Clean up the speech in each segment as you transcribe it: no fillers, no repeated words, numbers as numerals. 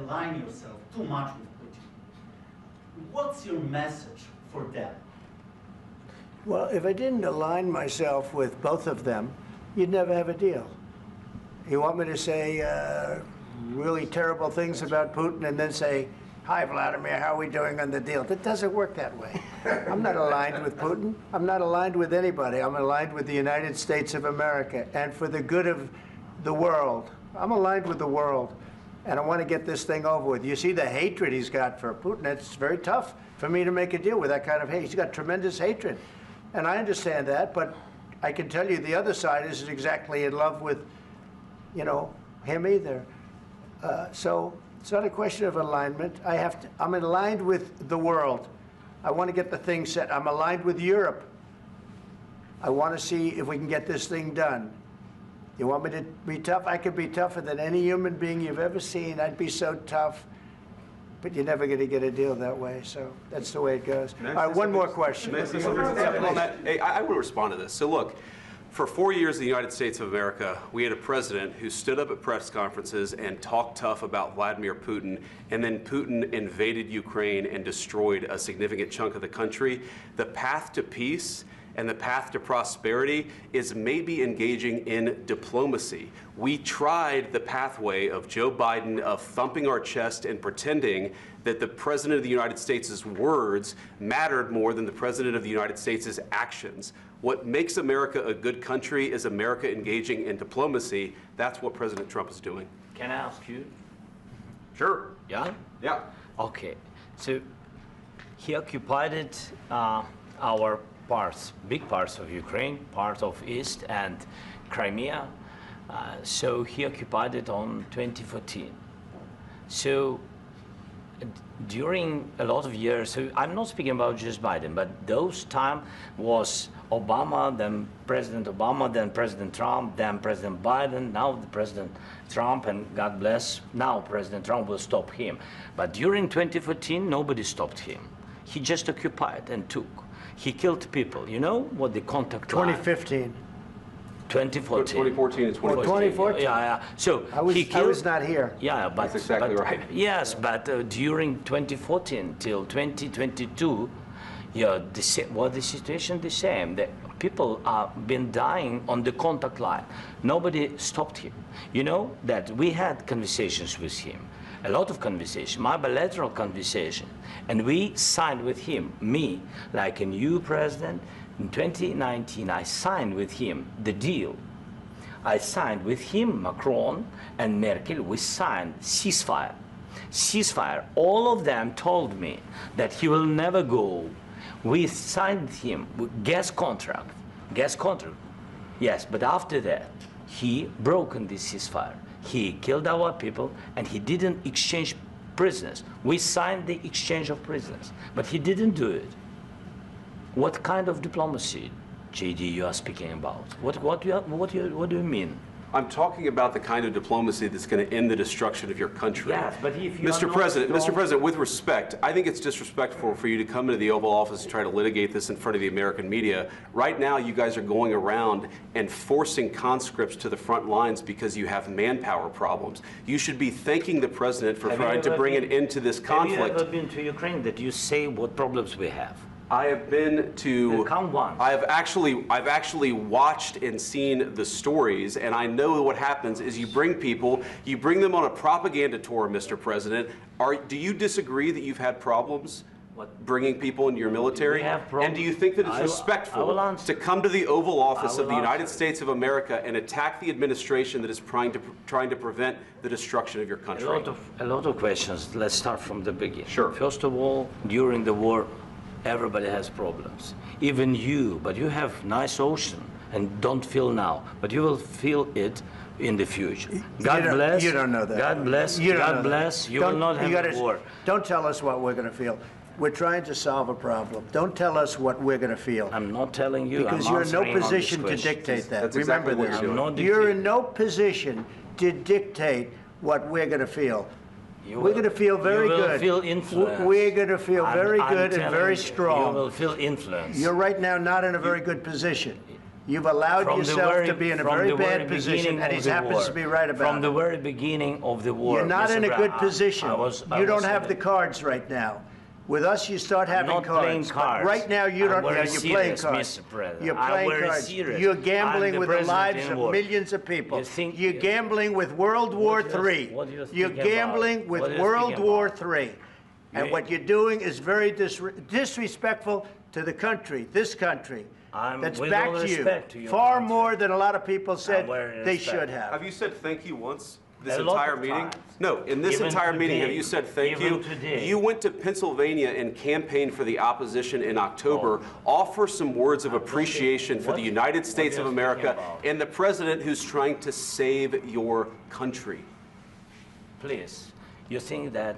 align yourself too much with Putin. What's your message for them? Well, if I didn't align myself with both of them, you'd never have a deal. You want me to say really terrible things about Putin and then say, "Hi, Vladimir, how are we doing on the deal?" That doesn't work that way. I'm not aligned with Putin. I'm not aligned with anybody. I'm aligned with the United States of America. And for the good of the world, I'm aligned with the world. And I want to get this thing over with. You see the hatred he's got for Putin. It's very tough for me to make a deal with that kind of hate. He's got tremendous hatred. And I understand that, but I can tell you the other side isn't exactly in love with, you know, him either. So it's not a question of alignment. I'm aligned with the world. I want to get the thing set. I'm aligned with Europe. I want to see if we can get this thing done. You want me to be tough? I could be tougher than any human being you've ever seen. I'd be so tough. But you're never going to get a deal that way, so that's the way it goes. All right, one more question. I will respond to this. So look, for 4 years in the United States of America, we had a president who stood up at press conferences and talked tough about Vladimir Putin, and then Putin invaded Ukraine and destroyed a significant chunk of the country. The path to peace and the path to prosperity is maybe engaging in diplomacy. We tried the pathway of Joe Biden of thumping our chest and pretending that the President of the United States' words mattered more than the President of the United States' actions. What makes America a good country is America engaging in diplomacy. That's what President Trump is doing. Can I ask you? Sure. Yeah? Yeah. Okay. So he occupied our parts, big parts of Ukraine, part of East and Crimea. So he occupied it on 2014. So during a lot of years, so I'm not speaking about just Biden, but those time was Obama, then President Obama, then President Trump, then President Biden, now the President Trump, and God bless, now President Trump will stop him. But during 2014, nobody stopped him. He just occupied and took. He killed people. You know what the contact 2015. 2014 and 2014. Yeah. So I was not here. Yeah, but that's exactly right. Yes, but during 2014 till 2022, yeah, the situation the same. The people have been dying on the contact line. Nobody stopped him. You know that we had conversations with him. A lot of conversation, my bilateral conversation, and we signed with him, me, like a new president. In 2019, I signed with him the deal. I signed with him, Macron and Merkel, we signed ceasefire. Ceasefire, all of them told me that he will never go. We signed him with gas contract, yes, but after that, he broken this ceasefire. He killed our people, and he didn't exchange prisoners. We signed the exchange of prisoners, but he didn't do it. What kind of diplomacy, JD, you are speaking about? What do you mean? I'm talking about the kind of diplomacy that's going to end the destruction of your country. Yes, but if you Mr. President, with respect, I think it's disrespectful for you to come into the Oval Office and try to litigate this in front of the American media. Right now, you guys are going around and forcing conscripts to the front lines because you have manpower problems. You should be thanking the President for trying to bring an end to this conflict. Have you ever been to Ukraine that you say what problems we have? I have been to. Count one. I've actually watched and seen the stories, and I know what happens is you bring people, you bring them on a propaganda tour, Mr. President. Do you disagree that you've had problems bringing people into your military? And do you think that it's respectful to come to the Oval Office of the United States of America and attack the administration that is trying to prevent the destruction of your country? A lot of questions. Let's start from the beginning. Sure. First of all, during the war, everybody has problems, even you, but you have nice ocean and don't feel now, but you will feel it in the future. God bless. You don't know that. God bless. God bless. You will not have a war. Don't tell us what we're going to feel. We're trying to solve a problem. Don't tell us what we're going to feel. I'm not telling you. Because you're in no position to dictate that. That's Remember exactly this. You're in no position to dictate what we're going to feel. We're going to feel very good. You will feel influence. We're going to feel very good and very strong. You will feel influence. You're right now not in a very good position. You've allowed yourself to be in a very bad position, and he happens to be right about it. From the very beginning of the war. You're not in a good position. You don't have the the cards right now. With us, you start having not cards. playing But cards. right now, you don't. I'm very You're playing serious, cards. Mr. President. You're I'm playing very cards. serious. You're I'm gambling the with the president lives in of war. millions of people. You think- You're gambling with World War What do you- III. what do you You're speak about? gambling with What do you World speak War about? III. And You- what you're doing is very disrespectful to the country, this country. That's with back all to you. respect to your Far country. more than a lot of people said very they respect. should have. Have you said thank you once this A lot entire of meeting? times. No, in this Even entire meeting, have today. you said thank Even you? today. You went to Pennsylvania and campaigned for the opposition in October. Offer some words of appreciation for the United States of you America speaking about? and the president who's trying to save your country. Please, you think that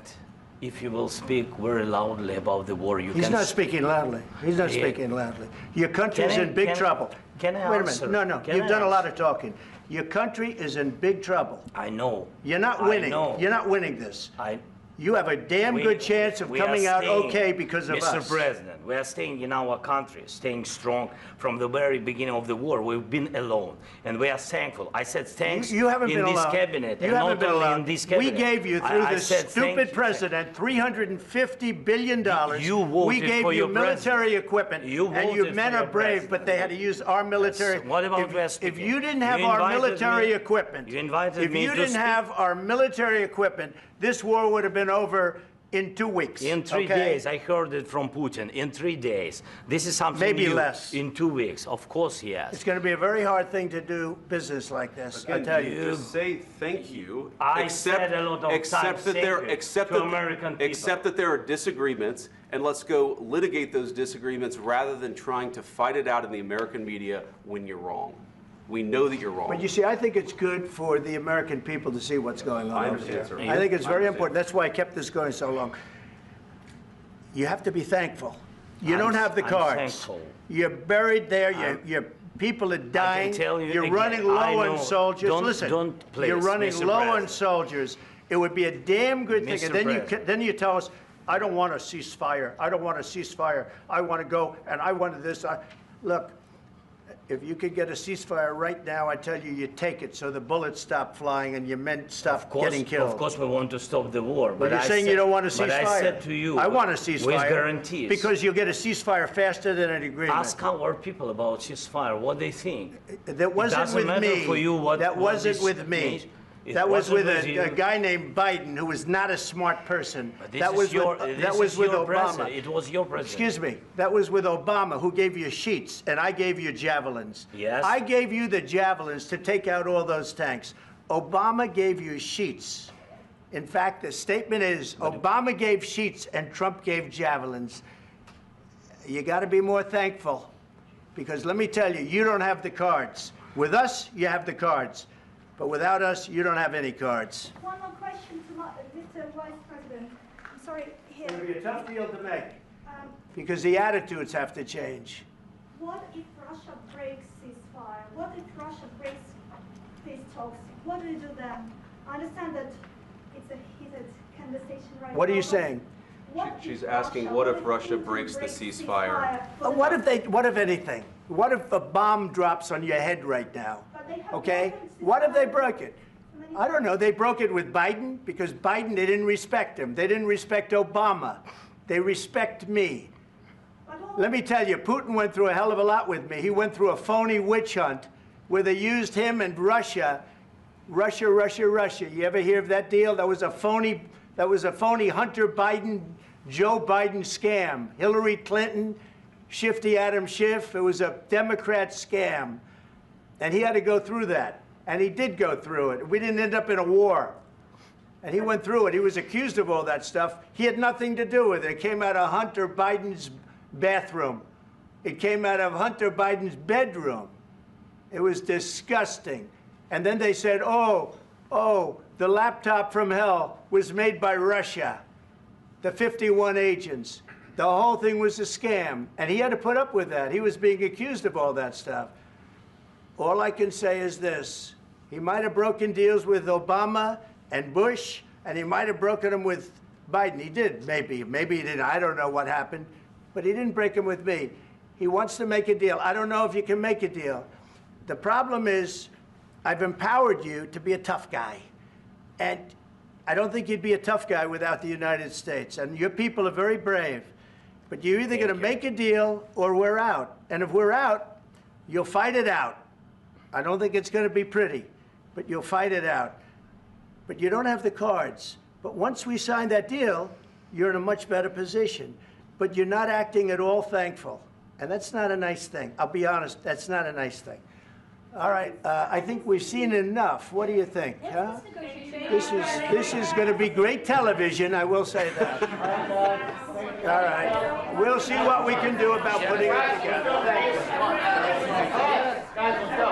if you will speak very loudly about the war, you He's can... not speaking loudly. He's not Yeah. speaking loudly. Your country's Can I- in big can- trouble. can I Wait a answer? minute. No, Can you've I done a lot answer? of talking. Your country is in big trouble. I know. You're not I winning. know. You're not winning this. I, You have a damn we- good chance of we are coming out staying, okay because of Mr. us. President, we are staying in our country, staying strong from the very beginning of the war. We've been alone, and we are thankful. I said thanks You haven't in been this alone. cabinet, You and haven't not been only alone. in this We cabinet. gave you, through I this said thank stupid you. president, $350 billion. You voted We gave for you your military president. equipment, You and your voted men for are your brave, president. but they had to use our military. What about if, West if speaking? you didn't have You our invited military me- equipment, you invited if me you to didn't speak. have our military equipment, this war would have been over in 2 weeks. In 3 okay? days, I heard it from Putin. In 3 days, this is something Maybe new. less. In 2 weeks, of course, yes. It's going to be a very hard thing to do business like this, I tell you. Just say thank you. I said a lot of accept times that there, thank you accept to that, American people. accept that there are disagreements, and let's go litigate those disagreements rather than trying to fight it out in the American media when you're wrong. We know that you're wrong. But you see, I think it's good for the American people to see what's going on I over understand, there. sir. I think it's I very understand. important. That's why I kept this going so long. You have to be thankful. You I'm- don't have the I'm cards. thankful. You're buried there. Your people are dying. tell you You're again, running I low on know. soldiers. Don't- Listen, don't, please, you're running Mr. low on President. soldiers. It would be a damn good thing. Mr. And then President. then you tell us, I don't want a ceasefire. I don't want a ceasefire. I want to go, and I wanted this. Look, if you could get a ceasefire right now, I tell you, you take it so the bullets stop flying and your men stop getting killed. Of course, we want to stop the war. But you're saying you don't want a ceasefire. But I said to you, I want a ceasefire. with guarantees. Because you'll get a ceasefire faster than an agreement. Ask our people about ceasefire, what they think. That wasn't doesn't with matter me. for you what- that what wasn't this with me. means. It That was wasn't with with you. a guy named Biden, who was not a smart person. But this That is was your, with, this that was is with your Obama. president. It was your president. Excuse me. That was with Obama, who gave you sheets, and I gave you javelins. Yes. I gave you the javelins to take out all those tanks. Obama gave you sheets. In fact, the statement is Obama gave sheets and Trump gave javelins. You got to be more thankful, because let me tell you, you don't have the cards. With us, you have the cards. But without us, you don't have any cards. One more question to Mr. Vice President. I'm sorry, here. It's going to be a tough deal to make, Um, because the attitudes have to change. what if Russia breaks ceasefire? What if Russia breaks peace talks? What do you do then? I understand that it's a heated conversation right now. What are you but saying? what She's if asking, what if Russia Putin breaks the breaks ceasefire? for the What if Russians? what if anything? What if a bomb drops on your head right now? But they have Okay? broken What if they ceasefire broke it? many I don't know. They broke it with Biden because Biden, they didn't respect him. They didn't respect Obama. They respect me. But all- Let me tell you, Putin went through a hell of a lot with me. He went through a phony witch hunt where they used him and Russia. Russia. You ever hear of that deal? That was a phony Hunter Biden, Joe Biden scam. Hillary Clinton, Shifty Adam Schiff. It was a Democrat scam. And he had to go through that. And he did go through it. We didn't end up in a war. And he went through it. He was accused of all that stuff. He had nothing to do with it. It came out of Hunter Biden's bathroom. It came out of Hunter Biden's bedroom. It was disgusting. And then they said, oh, the laptop from hell was made by Russia, the 51 agents. The whole thing was a scam. And he had to put up with that. He was being accused of all that stuff. All I can say is this. He might have broken deals with Obama and Bush, and he might have broken them with Biden. He did, maybe. Maybe he didn't. I don't know what happened. But he didn't break them with me. He wants to make a deal. I don't know if you can make a deal. The problem is I've empowered you to be a tough guy. And I don't think you'd be a tough guy without the United States. And your people are very brave. But you're either going to make a deal or we're out. And if we're out, you'll fight it out. I don't think it's going to be pretty, but you'll fight it out. But you don't have the cards. But once we sign that deal, you're in a much better position. But you're not acting at all thankful. And that's not a nice thing. I'll be honest, that's not a nice thing. All right, I think we've seen enough. What do you think? Huh? This is going to be great television, I will say that. All right, we'll see what we can do about putting it together. Thank you. Guys, let's go.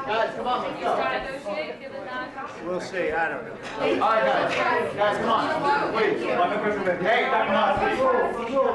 Guys, come on, let's go. We'll see, I don't know. All right, guys, come on, please. Hey, come on, please.